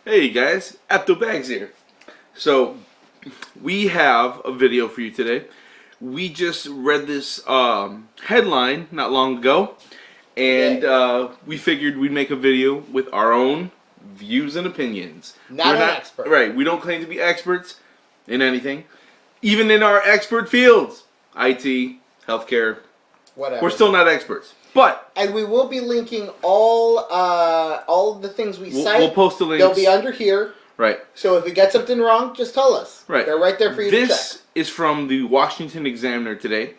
Hey guys, Apto Bags here. So, we have a video for you today. We just read this headline not long ago, and we figured we'd make a video with our own views and opinions. Not an expert. Right, we don't claim to be experts in anything, even in our expert fields. IT, healthcare, Whatever. we're still not experts. But and we will be linking all the things we cite. we'll post the links. They'll be under here. Right. So if we get something wrong, just tell us. Right. They're right there for you to check. This is from the Washington Examiner today.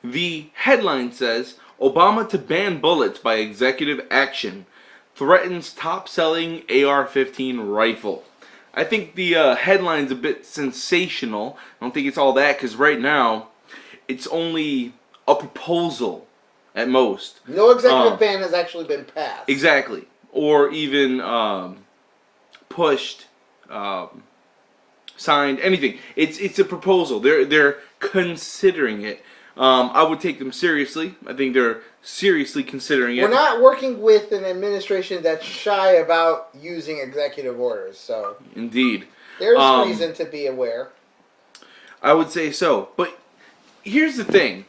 The headline says, Obama to ban bullets by executive action. Threatens top-selling AR-15 rifle. I think the headline's a bit sensational. I don't think it's all that, because right now, it's only a proposal at most. No executive ban has actually been passed. Exactly. Or even pushed, signed, anything. It's a proposal. They're considering it. I would take them seriously. I think they're seriously considering it. We're not working with an administration that's shy about using executive orders, so Indeed. there's reason to be aware. I would say so. But here's the thing.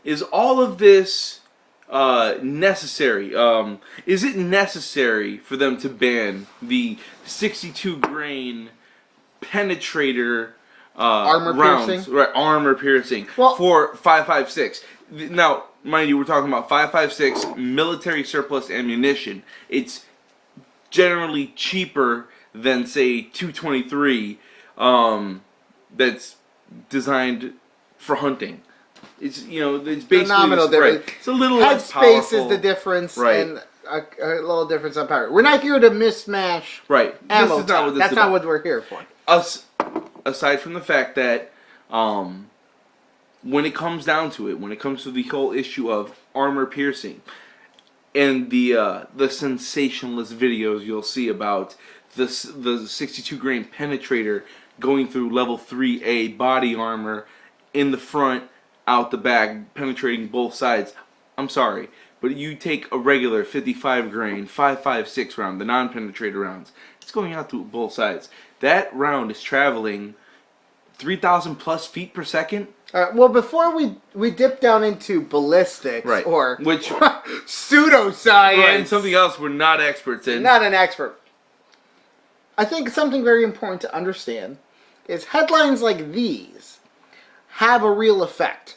Is all of this necessary? Is it necessary for them to ban the 62 grain penetrator Armor rounds, piercing? right? Armor piercing for 5.56. Now, mind you, we're talking about 5.56 military surplus ammunition. It's generally cheaper than say 223. That's designed for hunting. It's it's basically Phenomenal difference. Right. It's a little less Headspace powerful. is the difference, Right. and a little difference on power. We're not here to mismatch Right. ammo. This is not what this That's is not about. what we're here for. Aside from the fact that when it comes down to it, when it comes to the whole issue of armor piercing and the sensationalist videos you'll see about the 62 grain penetrator going through level 3A body armor in the front, out the back, penetrating both sides. I'm sorry, but you take a regular 55 grain 5.56 round, the non-penetrator rounds, it's going out through both sides. That round is traveling 3,000 plus feet per second. Well, before we dip down into ballistics Right. or Which pseudoscience, right, and something else we're not experts in. not an expert. I think something very important to understand is headlines like these have a real effect.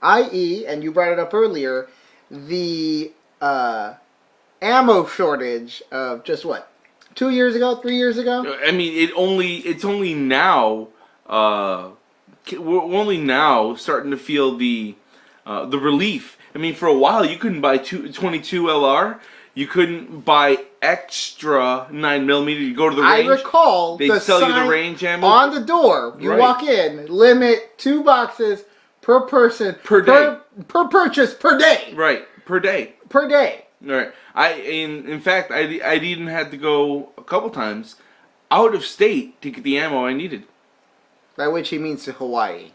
I.e., and you brought it up earlier, the ammo shortage of just what? 2 years ago, 3 years ago? I mean, it's only now we're only now starting to feel the relief. I mean, for a while you couldn't buy 22 LR. You couldn't buy extra 9mm. You go to the range. I recall they the sell you sign the range ammo on the door. You Right. walk in, limit 2 boxes per person Per day. per purchase per day. Right, per day. Per day. Right. In fact, I'd even had to go a couple times out of state to get the ammo I needed. By which he means to Hawaii.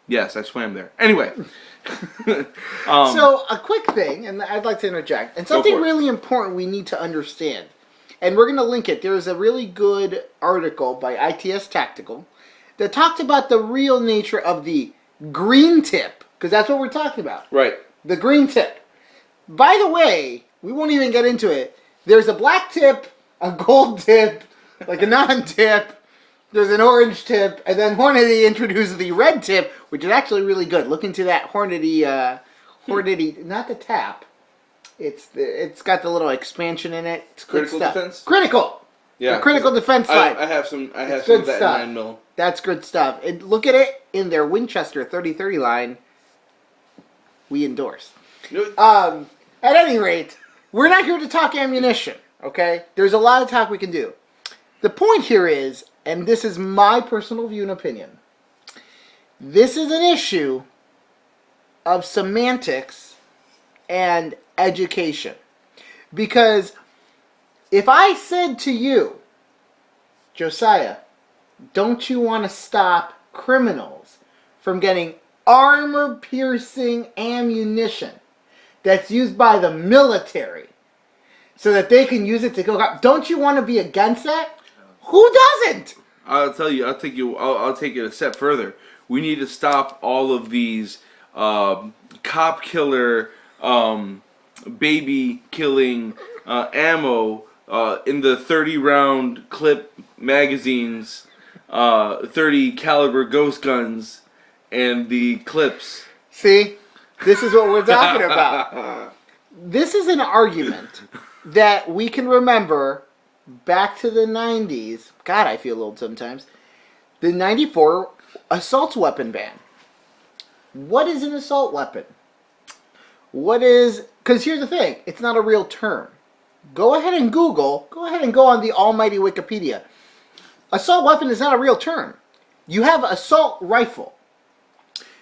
Yes, I swam there. Anyway. So, a quick thing, and I'd like to interject, and something for it. really important we need to understand. And we're going to link it. There's a really good article by ITS Tactical that talks about the real nature of the green tip, because that's what we're talking about. Right. The green tip. By the way, we won't even get into it. There's a black tip, a gold tip, like a non-tip. There's an orange tip, and then Hornady introduced the red tip, which is actually really good. Look into that Hornady, not the tap. It's got the little expansion in it. It's good Critical stuff. defense? Critical. Yeah. The critical defense side. I have some It's of good that stuff. 9mm. That's good stuff. And look at it in their Winchester 3030 line. We endorse. At any rate, we're not here to talk ammunition, okay? There's a lot of talk we can do. The point here is, and this is my personal view and opinion, this is an issue of semantics and education. Because if I said to you, Josiah, don't you want to stop criminals from getting armor-piercing ammunition that's used by the military so that they can use it to kill cops. Don't you want to be against that? Who doesn't? I'll tell you. I'll take it a step further. We need to stop all of these cop killer, baby killing ammo in the 30-round clip magazines, 30 caliber ghost guns, and the clips. See, this is what we're talking about. This is an argument that we can remember back to the 90s. God, I feel old sometimes. The 94 assault weapon ban. What is an assault weapon? Because here's the thing, it's not a real term. Go ahead and Google, go ahead and go on the almighty Wikipedia. Assault weapon is not a real term. You have assault rifle.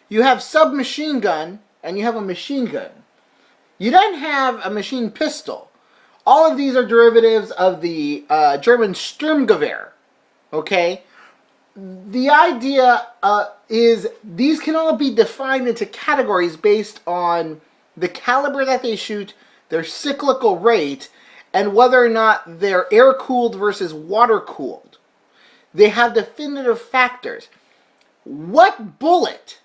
You have submachine gun, and you have a machine gun. You then have a machine pistol. All of these are derivatives of the German Sturmgewehr. Okay? The idea is these can all be defined into categories based on the caliber that they shoot, their cyclical rate, and whether or not they're air-cooled versus water-cooled. They have definitive factors. What bullet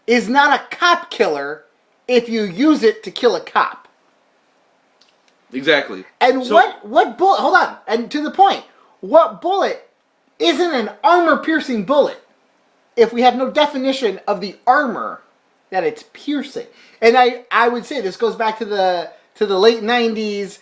is not a cop killer if you use it to kill a cop? Exactly. And so, what bullet, hold on, and to the point, what bullet isn't an armor-piercing bullet if we have no definition of the armor that it's piercing? And I would say this goes back to the late 90s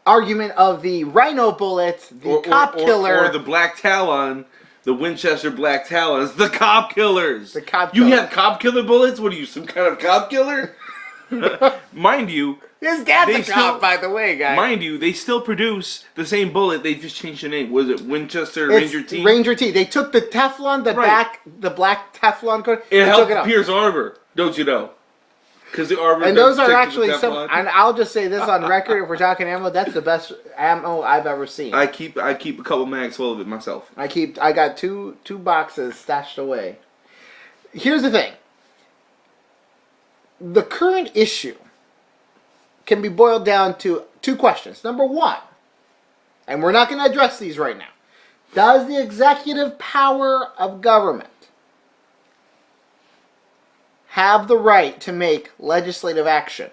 argument of the rhino bullets, the cop killer. Or the Black Talon, the Winchester Black Talons, the cop killers. The cop You killer. have cop killer bullets? What are you, some kind of cop killer? Mind you, his dad's a cop, by the way, guys. Mind you, they still produce the same bullet. They just changed the name. Was it Winchester Ranger T? Ranger T. They took the Teflon, the black Teflon coat. It helped pierce armor, don't you know? Because the armor. And those are actually some. And I'll just say this on record: if we're talking ammo, that's the best ammo I've ever seen. I keep a couple mags full of it myself. I got two boxes stashed away. Here's the thing. The current issue can be boiled down to two questions. Number one, and we're not going to address these right now. Does the executive power of government have the right to make legislative action,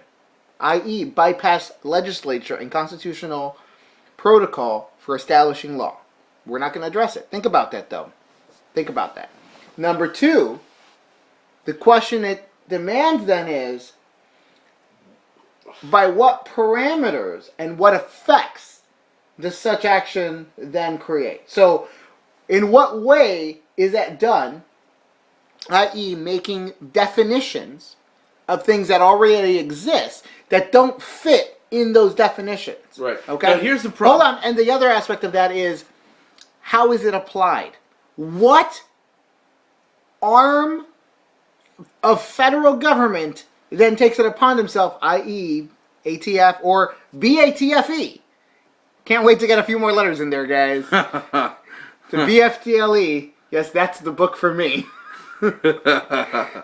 i.e. bypass legislature and constitutional protocol for establishing law? We're not going to address it. Think about that, though. Think about that. Number two, the question it demands then is, by what parameters and what effects does such action then create? So, in what way is that done, i.e. making definitions of things that already exist that don't fit in those definitions? Right. Okay? Now, here's the problem. Hold on, and the other aspect of that is, how is it applied? What arm of federal government then takes it upon themselves, i.e. ATF or BATFE. Can't wait to get a few more letters in there, guys. To BFTLE. Yes, that's the book for me.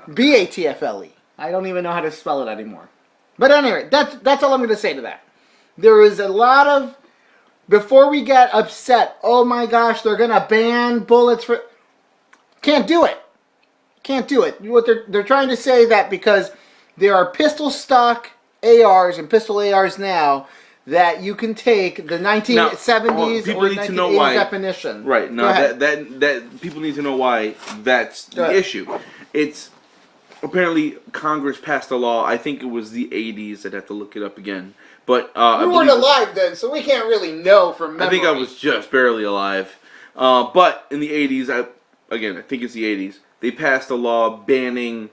BATFLE. I don't even know how to spell it anymore. But anyway, that's all I'm going to say to that. There is a lot of, before we get upset, oh my gosh, they're going to ban bullets for, can't do it. Can't do it. What they're trying to say that because there are pistol stock ARs and pistol ARs now that you can take the 1970s or 1980s definition. Right. Now that people need to know why that's the issue. It's apparently Congress passed a law. I think it was the 80s. I'd have to look it up again. But we weren't alive then, so we can't really know from memory. I think I was just barely alive. But in the 80s, I think it's the 80s. They passed a law banning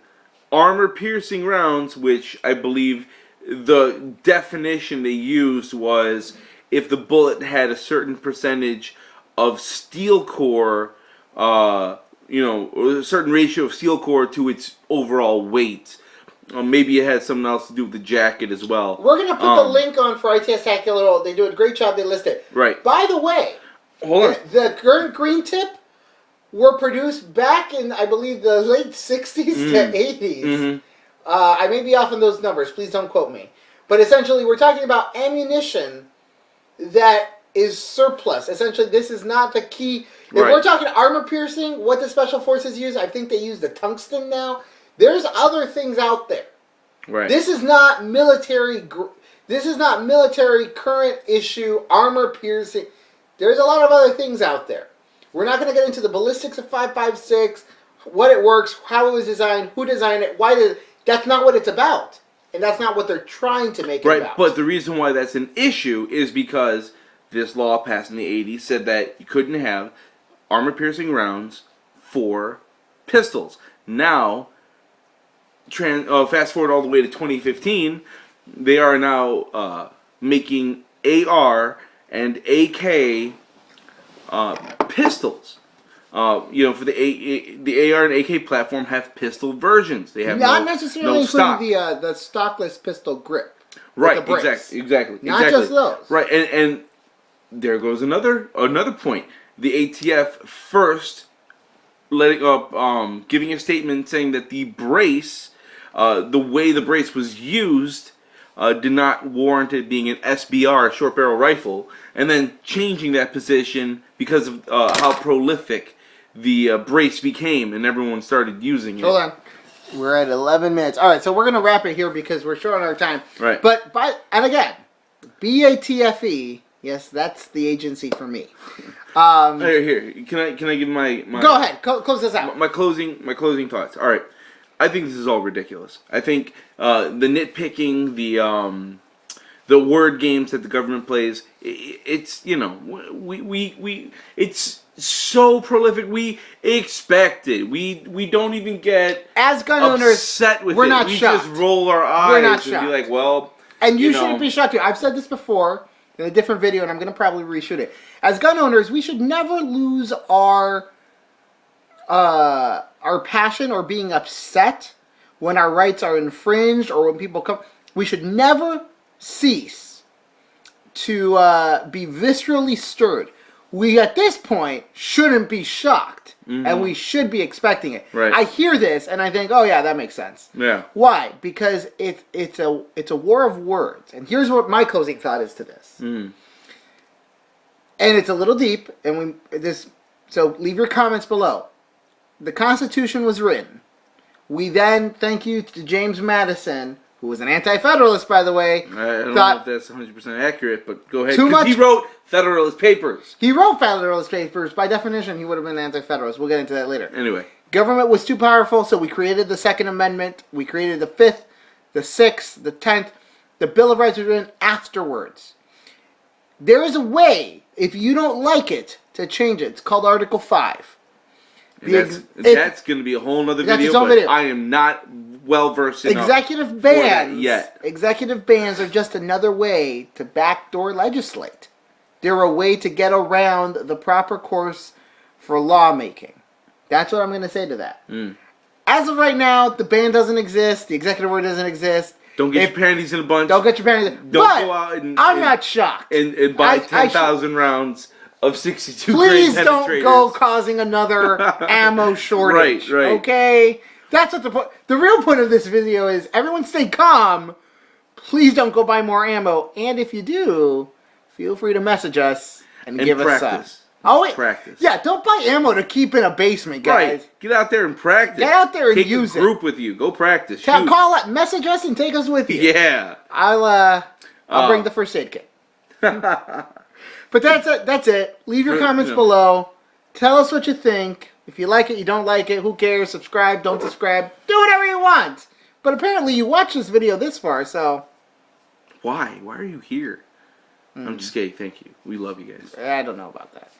armor-piercing rounds, which I believe the definition they used was if the bullet had a certain percentage of steel core, or a certain ratio of steel core to its overall weight. Maybe it had something else to do with the jacket as well. We're going to put the link on for ITS Tactical. They do a great job. They list it. Right. By the way, hold on. The current green tip were produced back in, I believe, the late 60s to 80s. Mm-hmm. I may be off on those numbers. Please don't quote me. But essentially, we're talking about ammunition that is surplus. Essentially, this is not the key. If we're talking armor piercing, what the Special Forces use, I think they use the tungsten now. There's other things out there. Right. This is not military. This is not military current issue armor piercing. There's a lot of other things out there. We're not going to get into the ballistics of 5.56, what it works, how it was designed, who designed it, why did. That's not what it's about. And that's not what they're trying to make it about. Right, but the reason why that's an issue is because this law passed in the 80s said that you couldn't have armor-piercing rounds for pistols. Now, fast forward all the way to 2015, they are now making AR and AK pistols. For the AR and AK platform have pistol versions. They have not necessarily including stock. the stockless pistol grip. Right, exactly. Not just those. Right, and there goes another point. The ATF first giving a statement saying that the brace, the way the brace was used, did not warrant it being an SBR, short barrel rifle, and then changing that position because of how prolific the brace became, and everyone started using it. Hold on. We're at 11 minutes. All right, so we're going to wrap it here because we're short on our time. Right. And again, BATFE, yes, that's the agency for me. Here. Can I give my Go ahead. Close this out. My closing thoughts. All right. I think this is all ridiculous. I think the nitpicking, the word games that the government plays, it's it's so prolific. We expect it. We don't even get as gun owners upset with we're it. not we shocked. just roll our eyes we're not and shocked. be like, well. And you shouldn't be shocked too. I've said this before in a different video, and I'm going to probably reshoot it. As gun owners, we should never lose our passion or being upset when our rights are infringed or when people come. We should never cease to be viscerally stirred. We, at this point, shouldn't be shocked, and we should be expecting it. Right. I hear this, and I think, oh yeah, that makes sense. Yeah. Why? Because it's a war of words. And here's what my closing thought is to this. And it's a little deep, and so leave your comments below. The Constitution was written. We then, thank you to James Madison, who was an anti-federalist, by the way. I don't know if that's 100% accurate, but go ahead. He wrote Federalist Papers. He wrote Federalist Papers. By definition, he would have been anti-federalist. We'll get into that later. Anyway. Government was too powerful, so we created the Second Amendment. We created the 5th, the 6th, the 10th. The Bill of Rights was written afterwards. There is a way, if you don't like it, to change it. It's called Article 5. That's going to be a whole other video, but I am not well-versed enough executive bans for that yet. Executive bans are just another way to backdoor legislate. They're a way to get around the proper course for lawmaking. That's what I'm going to say to that. As of right now, the ban doesn't exist. The executive order doesn't exist. Don't get your panties in a bunch. Don't get your panties in a bunch. Don't go out and I'm not shocked. And buy 10,000 rounds of 62 Please grain don't penetrators. go causing another ammo shortage. Right. Okay? That's what the point. The real point of this video is everyone stay calm. Please don't go buy more ammo. And if you do, feel free to message us and give us practice. Yeah, don't buy ammo to keep in a basement, guys. Right. Get out there and practice. Get out there and use it. Take a group with you. Go practice. Message us and take us with you. Yeah. I'll bring the first aid kit. But that's it. Leave your comments below. Tell us what you think. If you like it, you don't like it, who cares? Subscribe, don't subscribe. Do whatever you want. But apparently you watched this video this far, so... Why? Why are you here? I'm just kidding. Thank you. We love you guys. I don't know about that.